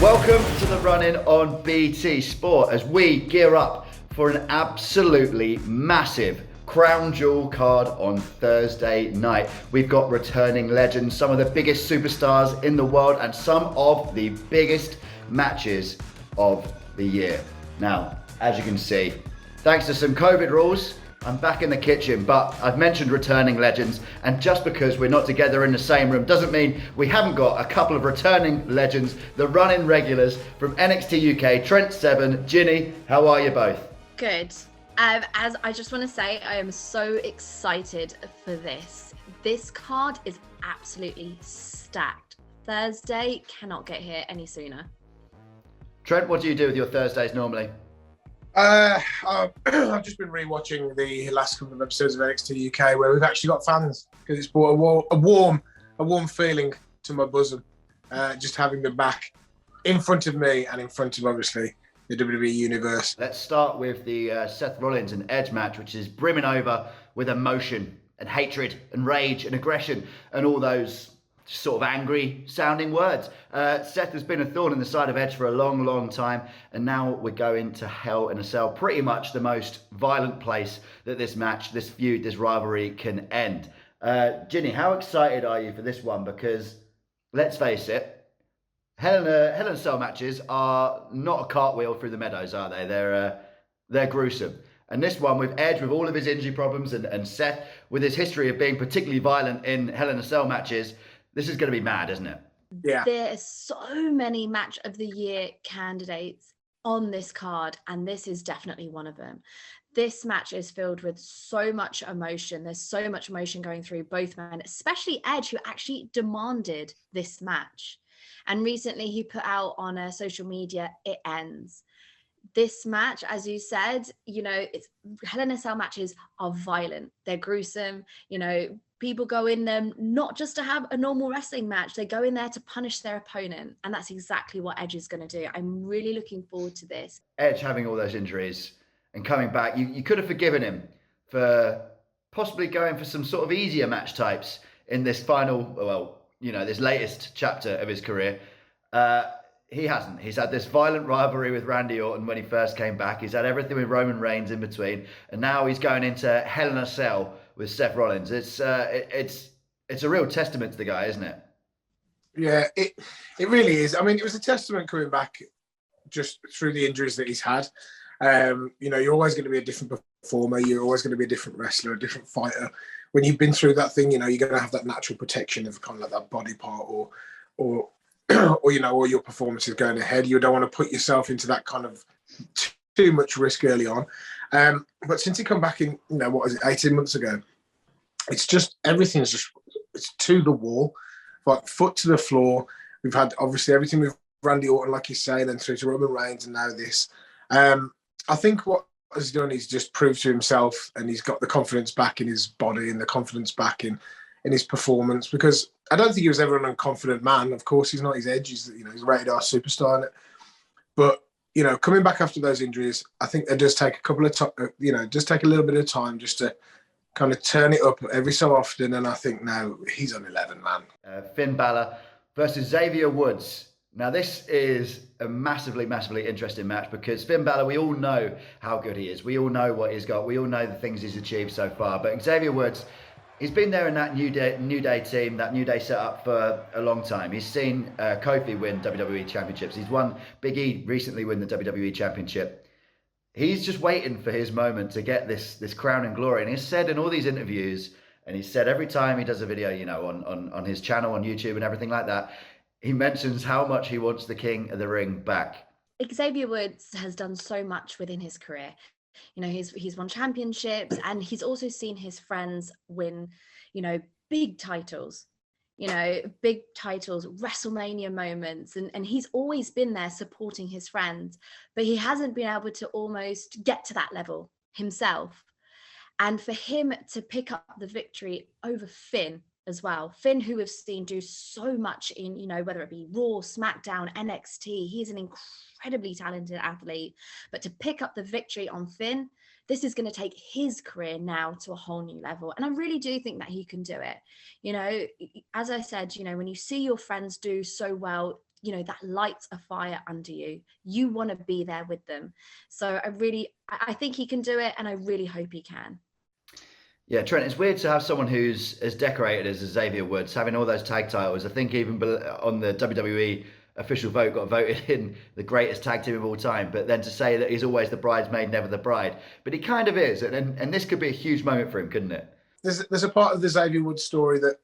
Welcome to the run-in on BT Sport as we gear up for an absolutely massive Crown Jewel card on Thursday night. We've got returning legends, some of the biggest superstars in the world, and some of the biggest matches of the year. Now, as you can see, thanks to some COVID rules, I'm back in the kitchen, but I've mentioned returning legends, and just because we're not together in the same room doesn't mean we haven't got a couple of returning legends, the run-in regulars from NXT UK, Trent Seven, Jinny. How are you both? Good. As I just want to say, I am so excited for this. This card is absolutely stacked. Thursday cannot get here any sooner. Trent, what do you do with your Thursdays normally? I've just been rewatching the last couple of episodes of NXT UK where we've actually got fans, because it's brought a warm feeling to my bosom, just having them back in front of me and in front of, obviously, the WWE Universe. Let's start with the Seth Rollins and Edge match, which is brimming over with emotion and hatred and rage and aggression and all those sort of angry sounding words. Seth has been a thorn in the side of Edge for a long time, and now we're going to Hell in a Cell, pretty much the most violent place that this match, this feud, this rivalry can end. Jinny, how excited are you for this one? Because let's face it, Hell in a Cell matches are not a cartwheel through the meadows, are they? They're gruesome. And this one, with Edge, with all of his injury problems, and Seth, with his history of being particularly violent in Hell in a Cell matches, this is going to be mad, isn't it? Yeah. There are so many match of the year candidates on this card, and this is definitely one of them. This match is filled with so much emotion. There's so much emotion going through both men, especially Edge, who actually demanded this match. And recently he put out on social media, it ends. This match, as you said, it's Hell in a Cell matches are violent. They're gruesome. People go in them not just to have a normal wrestling match. They go in there to punish their opponent. And that's exactly what Edge is going to do. I'm really looking forward to this. Edge having all those injuries and coming back, you could have forgiven him for possibly going for some sort of easier match types in this final, this latest chapter of his career. He hasn't. He's had this violent rivalry with Randy Orton when he first came back. He's had everything with Roman Reigns in between, and now he's going into Hell in a Cell with Seth Rollins. It's a real testament to the guy, isn't it? Yeah, it really is. I mean, it was a testament coming back just through the injuries that he's had. You're always going to be a different performer. You're always going to be a different wrestler, a different fighter. When you've been through that thing, you're going to have that natural protection of kind of like that body part or your performance is going ahead. You don't want to put yourself into that kind of too much risk early on. But since he come back in, 18 months ago, it's just, everything's it's to the wall, like foot to the floor. We've had obviously everything with Randy Orton, like you say, then through to Roman Reigns, and now this. I think what he's done is just proved to himself, and he's got the confidence back in his body and the confidence back in his performance, because I don't think he was ever an unconfident man. Of course, he's not his Edge. He's a rated R superstar in it. But, coming back after those injuries, I think it does take a couple of time, just take a little bit of time just to kind of turn it up every so often. And I think now he's on 11, man. Finn Balor versus Xavier Woods. Now, this is a massively interesting match, because Finn Balor, we all know how good he is. We all know what he's got. We all know the things he's achieved so far. But Xavier Woods, he's been there in that New Day team, that New Day setup for a long time. He's seen Kofi win WWE Championships. He's won Big E recently win the WWE Championship. He's just waiting for his moment to get this crown and glory. And he's said in all these interviews, and he's said every time he does a video, on his channel, on YouTube and everything like that, he mentions how much he wants the King of the Ring back. Xavier Woods has done so much within his career. He's won championships, and he's also seen his friends win, big titles, WrestleMania moments. And he's always been there supporting his friends, but he hasn't been able to almost get to that level himself. And for him to pick up the victory over Finn as well, Finn, who we've seen do so much in, whether it be Raw, SmackDown, NXT, he's an incredibly talented athlete, but to pick up the victory on Finn, this is going to take his career now to a whole new level. And I really do think that he can do it. As I said, when you see your friends do so well, you know, that lights a fire under you. You want to be there with them. So I think he can do it, and I really hope he can. Yeah, Trent, it's weird to have someone who's as decorated as Xavier Woods, having all those tag titles. I think even on the WWE official vote got voted in the greatest tag team of all time. But then to say that he's always the bridesmaid, never the bride. But he kind of is. And this could be a huge moment for him, couldn't it? There's a part of the Xavier Woods story that,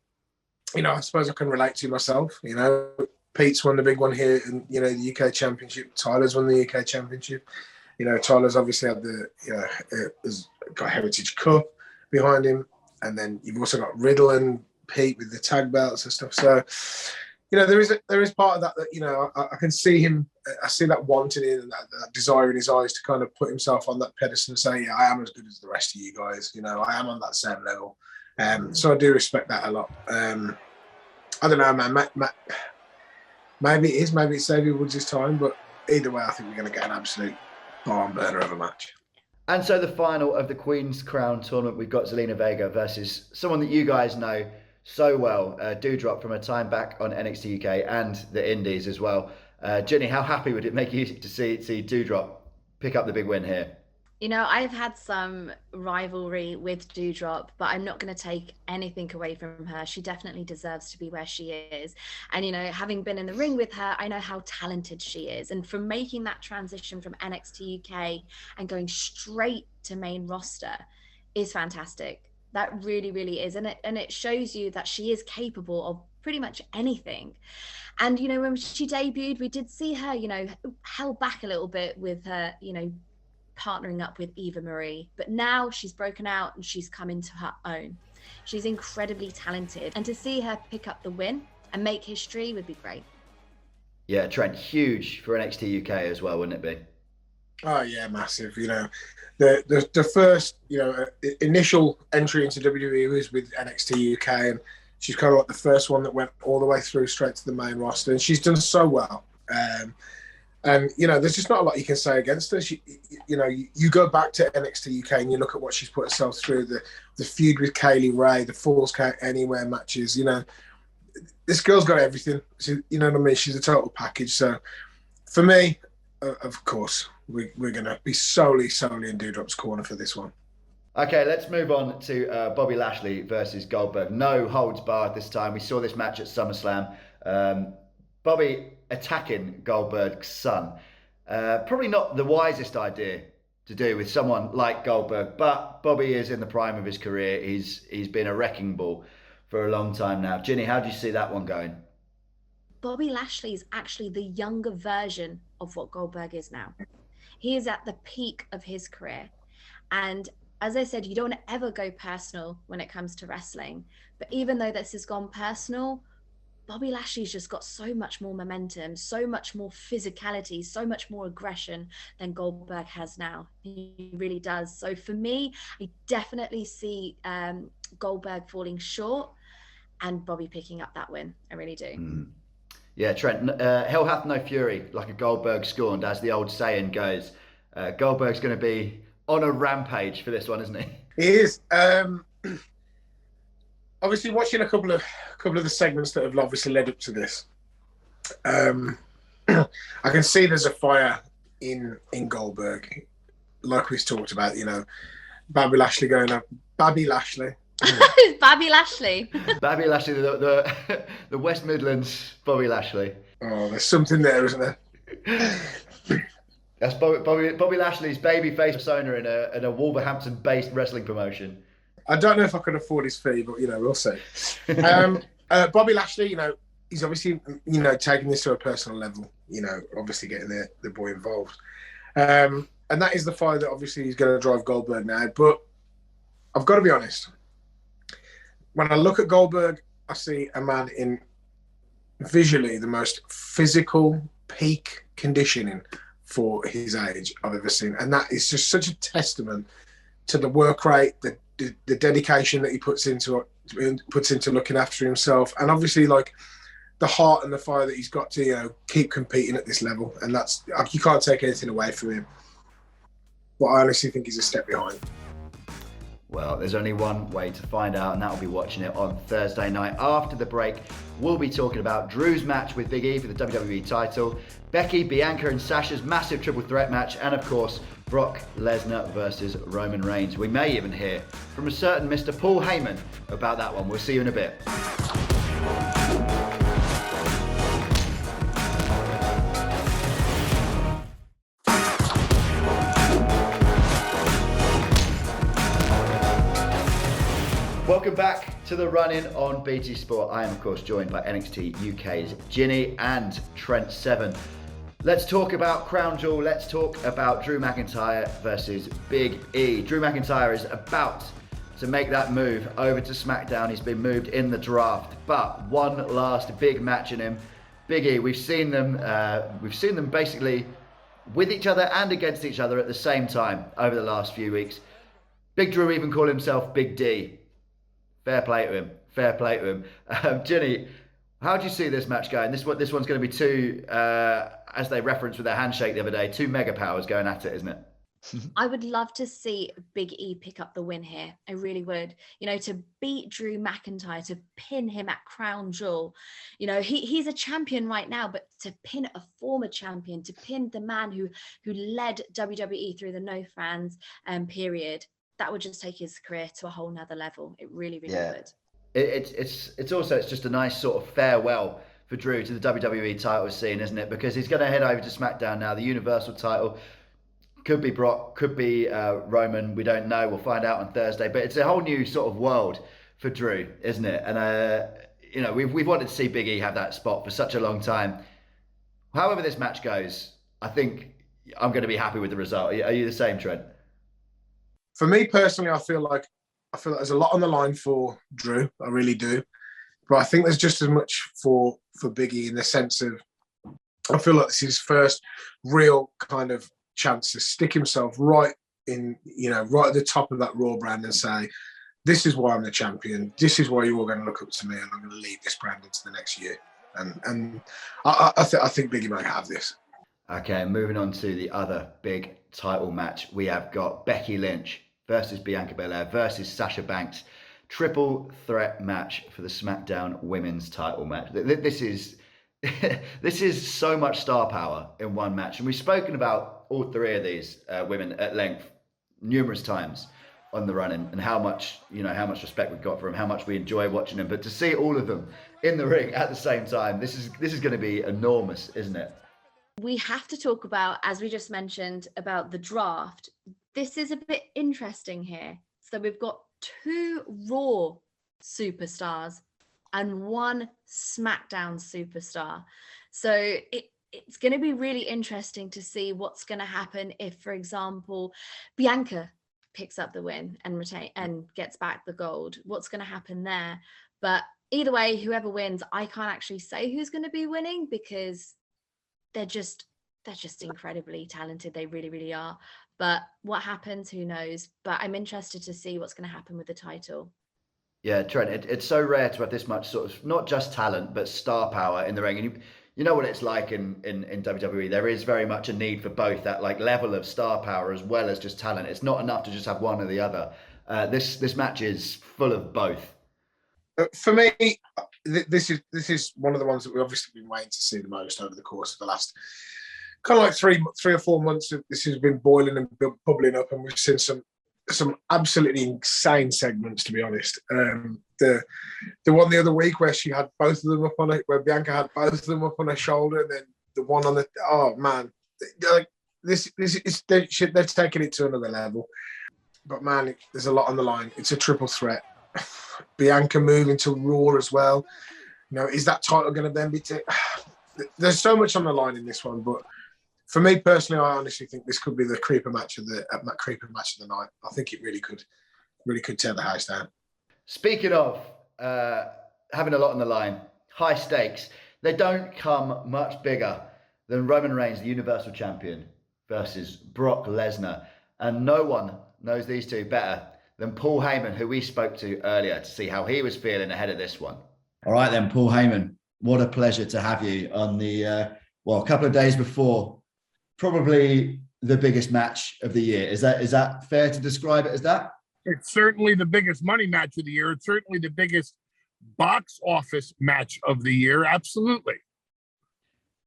you know, I suppose I can relate to myself. You know, Pete's won the big one here, and, you know, the UK Championship. Tyler's won the UK Championship. You know, Tyler's obviously had has got Heritage Cup behind him, and then you've also got Riddle and Pete with the tag belts and stuff. So, you know, there is part of that you know, I can see him. I see that wanting in and that desire in his eyes to kind of put himself on that pedestal and say, yeah, I am as good as the rest of you guys. You know, I am on that same level. So I do respect that a lot. I don't know, man. Maybe it is. Maybe it's Xavier Woods' time. But either way, I think we're going to get an absolute barn burner of a match. And so the final of the Queen's Crown tournament, we've got Zelina Vega versus someone that you guys know so well, Dewdrop, from a time back on NXT UK and the Indies as well. Jinny, how happy would it make you to see Dewdrop pick up the big win here? You know, I've had some rivalry with Dewdrop, but I'm not going to take anything away from her. She definitely deserves to be where she is. And, you know, having been in the ring with her, I know how talented she is. And from making that transition from NXT UK and going straight to main roster is fantastic. That really, really is. And it shows you that she is capable of pretty much anything. And, you know, when she debuted, we did see her, you know, held back a little bit with her, you know, partnering up with Eva Marie, but now she's broken out and she's come into her own. She's incredibly talented, and to see her pick up the win and make history would be great. Yeah, Trent, huge for NXT UK as well, wouldn't it be? Oh yeah, massive. You know, the first, you know, initial entry into WWE was with NXT UK, and she's kind of like the first one that went all the way through straight to the main roster, and she's done so well. And, you know, there's just not a lot you can say against her. You know, you go back to NXT UK and you look at what she's put herself through, the feud with Kaylee Ray, the Falls Count Anywhere matches. You know, this girl's got everything. You know what I mean? She's a total package. So, for me, of course, we're going to be solely in Dewdrop's corner for this one. Okay, let's move on to Bobby Lashley versus Goldberg. No holds barred this time. We saw this match at SummerSlam. Bobby attacking Goldberg's son. Probably not the wisest idea to do with someone like Goldberg, but Bobby is in the prime of his career. He's been a wrecking ball for a long time now. Jinny, how do you see that one going? Bobby Lashley is actually the younger version of what Goldberg is now. He is at the peak of his career. And as I said, you don't want to ever go personal when it comes to wrestling. But even though this has gone personal, Bobby Lashley's just got so much more momentum, so much more physicality, so much more aggression than Goldberg has now. He really does. So for me, I definitely see Goldberg falling short and Bobby picking up that win. I really do. Yeah, Trent, hell hath no fury like a Goldberg scorned, as the old saying goes. Goldberg's going to be on a rampage for this one, isn't he? He is. Obviously, watching a couple of the segments that have obviously led up to this, I can see there's a fire in Goldberg, like we've talked about. You know, Bobby Lashley going up. Bobby Lashley. Bobby Lashley. Bobby Lashley, the West Midlands Bobby Lashley. Oh, there's something there, isn't there? That's Bobby Lashley's babyface persona in a Wolverhampton-based wrestling promotion. I don't know if I could afford his fee, but, you know, we'll see. Bobby Lashley, you know, he's obviously, you know, taking this to a personal level, you know, obviously getting the boy involved. And that is the fire that obviously he's going to drive Goldberg now. But I've got to be honest. When I look at Goldberg, I see a man in visually the most physical peak conditioning for his age I've ever seen. And that is just such a testament to the work rate, the dedication that he puts into looking after himself, and obviously like the heart and the fire that he's got to, you know, keep competing at this level. And that's, you can't take anything away from him. But I honestly think he's a step behind. Well, there's only one way to find out, and that will be watching it on Thursday night. After the break, we'll be talking about Drew's match with Big E for the WWE title, Becky, Bianca and Sasha's massive triple threat match, and of course, Brock Lesnar versus Roman Reigns. We may even hear from a certain Mr. Paul Heyman about that one. We'll see you in a bit. Welcome back to the run-in on BT Sport. I am, of course, joined by NXT UK's Jinny and Trent Seven. Let's talk about Crown Jewel. Let's talk about Drew McIntyre versus Big E. Drew McIntyre is about to make that move over to SmackDown. He's been moved in the draft, but one last big match in him. Big E, we've seen them basically with each other and against each other at the same time over the last few weeks. Big Drew even called himself Big D. Fair play to him. Fair play to him. Jinny, how do you see this match going? This one's going to be two, as they referenced with their handshake the other day, two mega powers going at it, isn't it? I would love to see Big E pick up the win here. I really would. You know, to beat Drew McIntyre, to pin him at Crown Jewel. You know, he's a champion right now, but to pin a former champion, to pin the man who led WWE through the no fans period, that would just take his career to a whole nother level. It really, really would. It's also just a nice sort of farewell for Drew to the WWE title scene, isn't it? Because he's going to head over to SmackDown now. The Universal title could be Brock, could be Roman. We don't know. We'll find out on Thursday. But it's a whole new sort of world for Drew, isn't it? And you know, we've wanted to see Big E have that spot for such a long time. However this match goes, I think I'm going to be happy with the result. Are you the same, Trent? For me personally, I feel like there's a lot on the line for Drew. I really do. But I think there's just as much for Big E in the sense of, I feel like this is his first real kind of chance to stick himself right in, you know, right at the top of that Raw brand and say, this is why I'm the champion. This is why you're all going to look up to me, and I'm going to lead this brand into the next year. And I think Big E might have this. Okay, moving on to the other big title match. We have got Becky Lynch versus Bianca Belair versus Sasha Banks. Triple threat match for the SmackDown Women's title match. This is so much star power in one match. And we've spoken about all three of these women at length numerous times on the run-in, and how much respect we've got for them, how much we enjoy watching them. But to see all of them in the ring at the same time, this is going to be enormous, isn't it? We have to talk about, as we just mentioned, about the draft. This is a bit interesting here. So we've got two Raw superstars and one SmackDown superstar. So it's going to be really interesting to see what's going to happen if, for example, Bianca picks up the win and gets back the gold. What's going to happen there? But either way, whoever wins, I can't actually say who's going to be winning, because they're just incredibly talented. They really, really are. But what happens, who knows? But I'm interested to see what's going to happen with the title. Yeah, Trent, it's so rare to have this much sort of, not just talent, but star power in the ring. And you know what it's like in WWE. There is very much a need for both, that like level of star power as well as just talent. It's not enough to just have one or the other. This match is full of both. For me, this is one of the ones that we've obviously been waiting to see the most over the course of the last kind of like three or 4 months. This has been boiling and bubbling up, and we've seen some absolutely insane segments, to be honest. The one the other week where she had both of them up on it, where Bianca had both of them up on her shoulder, and then the one on the, oh man, like this is they're taking it to another level. But man, there's a lot on the line. It's a triple threat. Bianca moving to Raw as well. You know, is that title going to then be? There's so much on the line in this one, but for me personally, I honestly think this could be the creeper match of the night. I think it really could tear the house down. Speaking of having a lot on the line, high stakes, they don't come much bigger than Roman Reigns, the Universal Champion, versus Brock Lesnar. And no one knows these two better than Paul Heyman, who we spoke to earlier, to see how he was feeling ahead of this one. All right then, Paul Heyman, what a pleasure to have you on the, a couple of days before probably the biggest match of the year. Is that fair to describe it as that? It's certainly the biggest money match of the year. It's certainly the biggest box office match of the year. Absolutely.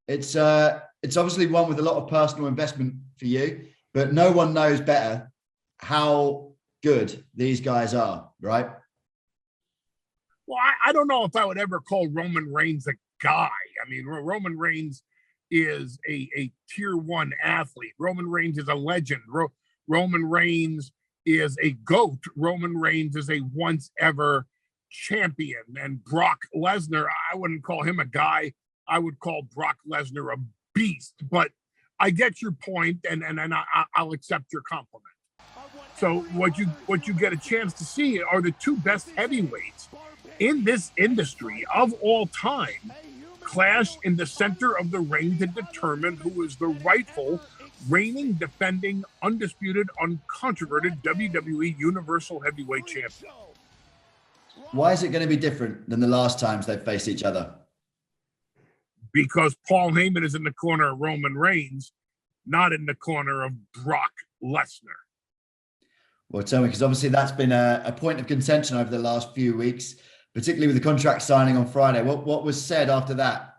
It's obviously one with a lot of personal investment for you, but no one knows better how good these guys are, right? Well, I don't know if I would ever call Roman Reigns a guy. I mean, Roman Reigns is a tier 1 athlete. Roman Reigns is a legend. Roman Reigns is a GOAT. Roman Reigns is a once ever champion. And Brock Lesnar, I wouldn't call him a guy. I would call Brock Lesnar a beast. But I get your point, and I'll accept your compliment. So what you get a chance to see are the two best heavyweights in this industry of all time clash in the center of the ring to determine who is the rightful, reigning, defending, undisputed, uncontroverted WWE Universal Heavyweight Champion. Why is it going to be different than the last times they've faced each other? Because Paul Heyman is in the corner of Roman Reigns, not in the corner of Brock Lesnar. Well, tell me, because obviously that's been a point of contention over the last few weeks, particularly with the contract signing on Friday. What was said after that?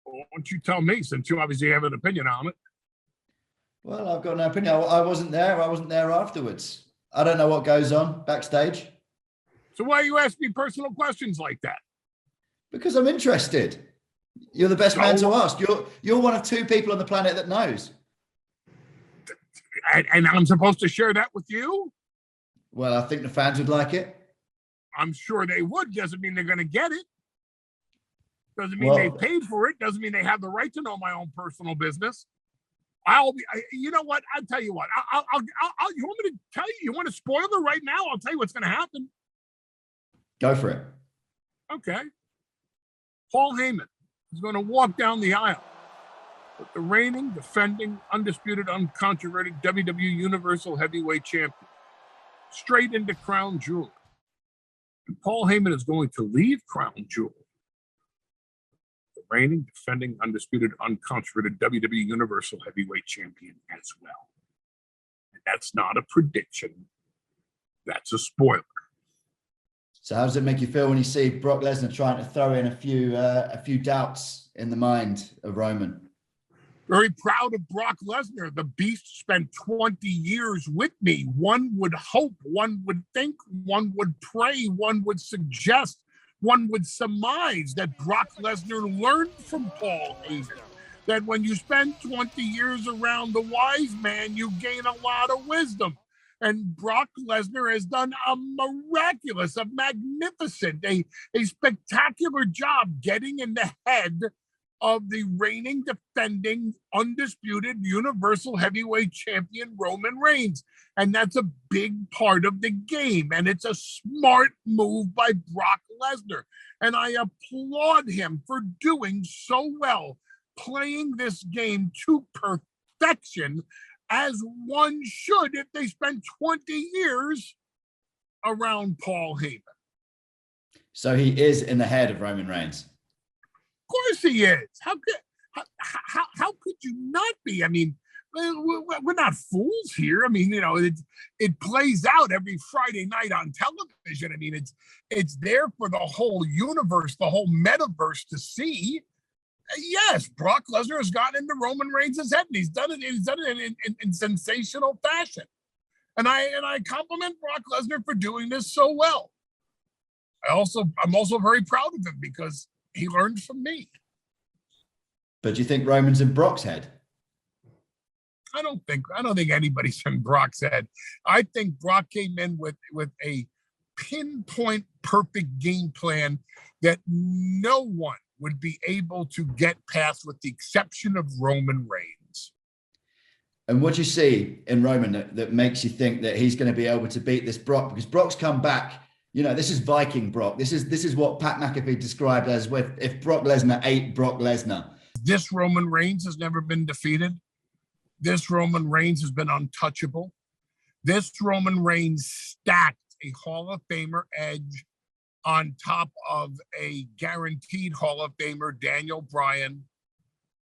Well, why don't you tell me, since you obviously have an opinion on it? Well, I've got an opinion. I wasn't there. I wasn't there afterwards. I don't know what goes on backstage. So why you ask me personal questions like that? Because I'm interested. You're the best man to ask. You're one of two people on the planet that knows. And I'm supposed to share that with you? Well, I think the fans would like it. I'm sure they would. Doesn't mean they're going to get it. Doesn't mean they paid for it. Doesn't mean they have the right to know my own personal business. You know what? I'll tell you what. You want me to tell you? You want to spoil it right now? I'll tell you what's going to happen. Go for it. Okay. Paul Heyman is going to walk down the aisle with the reigning, defending, undisputed, uncontroverted WWE Universal Heavyweight Champion straight into Crown Jewel. And Paul Heyman is going to leave Crown Jewel, the reigning, defending, undisputed, uncontroverted WWE Universal Heavyweight Champion as well. And that's not a prediction. That's a spoiler. So how does it make you feel when you see Brock Lesnar trying to throw in a few doubts in the mind of Roman? Very proud of Brock Lesnar. The Beast spent 20 years with me. One would hope, one would think, one would pray, one would suggest, one would surmise that Brock Lesnar learned from Paul Heyman. That when you spend 20 years around the wise man, you gain a lot of wisdom. And Brock Lesnar has done a miraculous, a magnificent, a spectacular job getting in the head of the reigning, defending, undisputed Universal Heavyweight Champion Roman Reigns. And that's a big part of the game. And it's a smart move by Brock Lesnar. And I applaud him for doing so well, playing this game to perfection, as one should if they spent 20 years around Paul Heyman. So he is in the head of Roman Reigns. Of course he is. How could you not be? I mean, we're not fools here. I mean, you know, it plays out every Friday night on television. I mean, it's there for the whole universe, the whole metaverse to see. Yes, Brock Lesnar has gotten into Roman Reigns' head, and he's done it in sensational fashion. And I compliment Brock Lesnar for doing this so well. I'm also very proud of him because he learned from me. But do you think Roman's in Brock's head? I don't think anybody's in Brock's head. I think Brock came in with a pinpoint perfect game plan that no one would be able to get past, with the exception of Roman Reigns. And what do you see in Roman that makes you think that he's going to be able to beat this Brock? Because Brock's come back. You know, this is Viking Brock. This is what Pat McAfee described as if Brock Lesnar ate Brock Lesnar. This Roman Reigns has never been defeated. This Roman Reigns has been untouchable. This Roman Reigns stacked a Hall of Famer Edge on top of a guaranteed Hall of Famer, Daniel Bryan,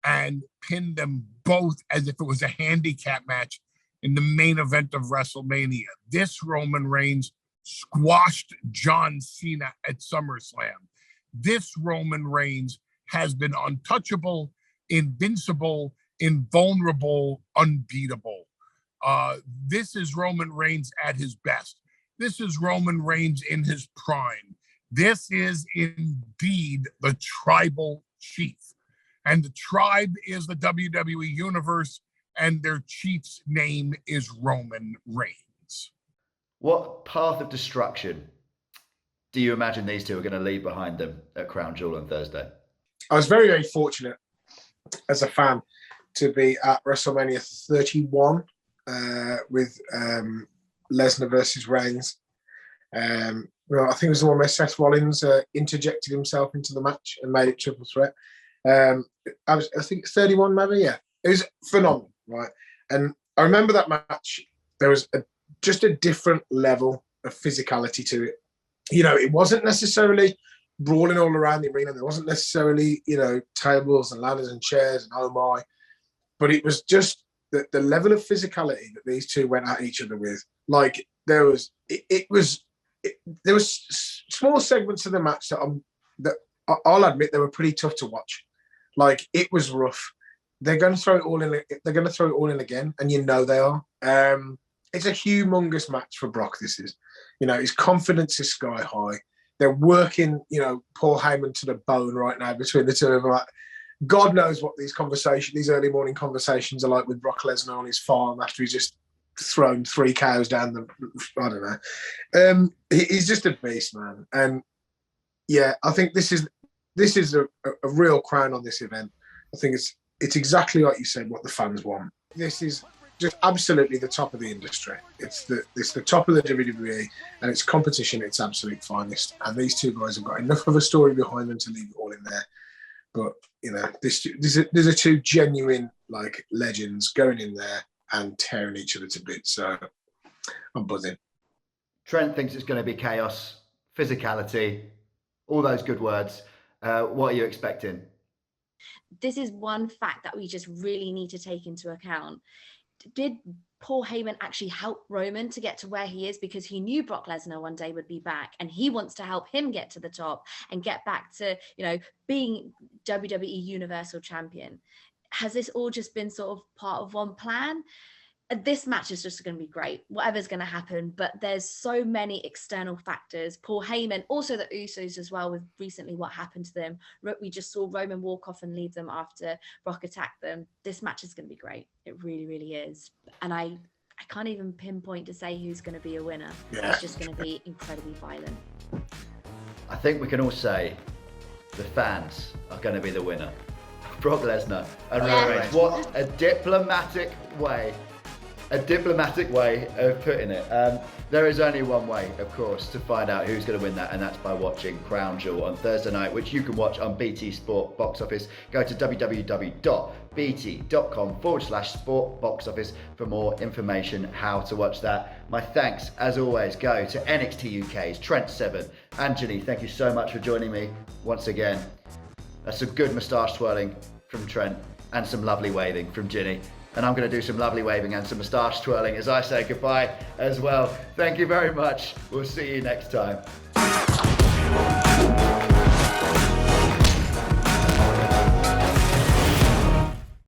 and pinned them both as if it was a handicap match in the main event of WrestleMania. This Roman Reigns squashed John Cena at SummerSlam. This Roman Reigns has been untouchable, invincible, invulnerable, unbeatable. This is Roman Reigns at his best. This is Roman Reigns in his prime. This is indeed the tribal chief. And the tribe is the WWE Universe, and their chief's name is Roman Reigns. What path of destruction do you imagine these two are going to leave behind them at Crown Jewel on Thursday? I was very, very fortunate as a fan to be at WrestleMania 31 with Lesnar versus Reigns. Well, I think it was the one where Seth Rollins interjected himself into the match and made it triple threat. I think 31 maybe, yeah. It was phenomenal, right? And I remember that match. There was just a different level of physicality to it. You know, it wasn't necessarily brawling all around the arena. There wasn't necessarily, you know, tables and ladders and chairs and oh my. But it was just the level of phizicality that these two went at each other with. Like there was small segments of the match that I'll admit they were pretty tough to watch. Like it was rough. They're going to throw it all in. They're going to throw it all in again, and you know they are. It's a humongous match for Brock. This is, you know, his confidence is sky high. They're working, you know, Paul Heyman to the bone right now between the two of them. Like, God knows what these early morning conversations are like with Brock Lesnar on his farm after he's just thrown 3 cows down the. I don't know. He's just a beast, man. And yeah, I think this is a real crown on this event. I think it's exactly like you said, what the fans want. This is just absolutely the top of the industry. It's the top of the WWE, and it's competition at its absolute finest. And these two guys have got enough of a story behind them to leave it all in there. But you know, these are two genuine like legends going in there and tearing each other to bits. So I'm buzzing. Trent thinks it's going to be chaos, physicality, all those good words. What are you expecting? This is one fact that we just really need to take into account. Did Paul Heyman actually help Roman to get to where he is because he knew Brock Lesnar one day would be back and he wants to help him get to the top and get back to, you know, being WWE Universal Champion? Has this all just been sort of part of one plan? This match is just going to be great, whatever's going to happen, but there's so many external factors. Paul Heyman, also the Usos as well, with recently what happened to them. We just saw Roman walk off and leave them after Brock attacked them. This match is going to be great. It really, really is. And I can't even pinpoint to say who's going to be a winner. Yeah. It's just going to be incredibly violent. I think we can all say the fans are going to be the winner. Brock Lesnar and Roman Reigns. What a diplomatic way of putting it. There is only one way, of course, to find out who's going to win that, and that's by watching Crown Jewel on Thursday night, which you can watch on BT Sport Box Office. Go to www.bt.com/sport box office for more information how to watch that. My thanks, as always, go to NXT UK's Trent Seven and Jinny. Thank you so much for joining me once again. That's some good moustache twirling from Trent and some lovely waving from Jinny. And I'm going to do some lovely waving and some moustache twirling as I say goodbye as well. Thank you very much. We'll see you next time.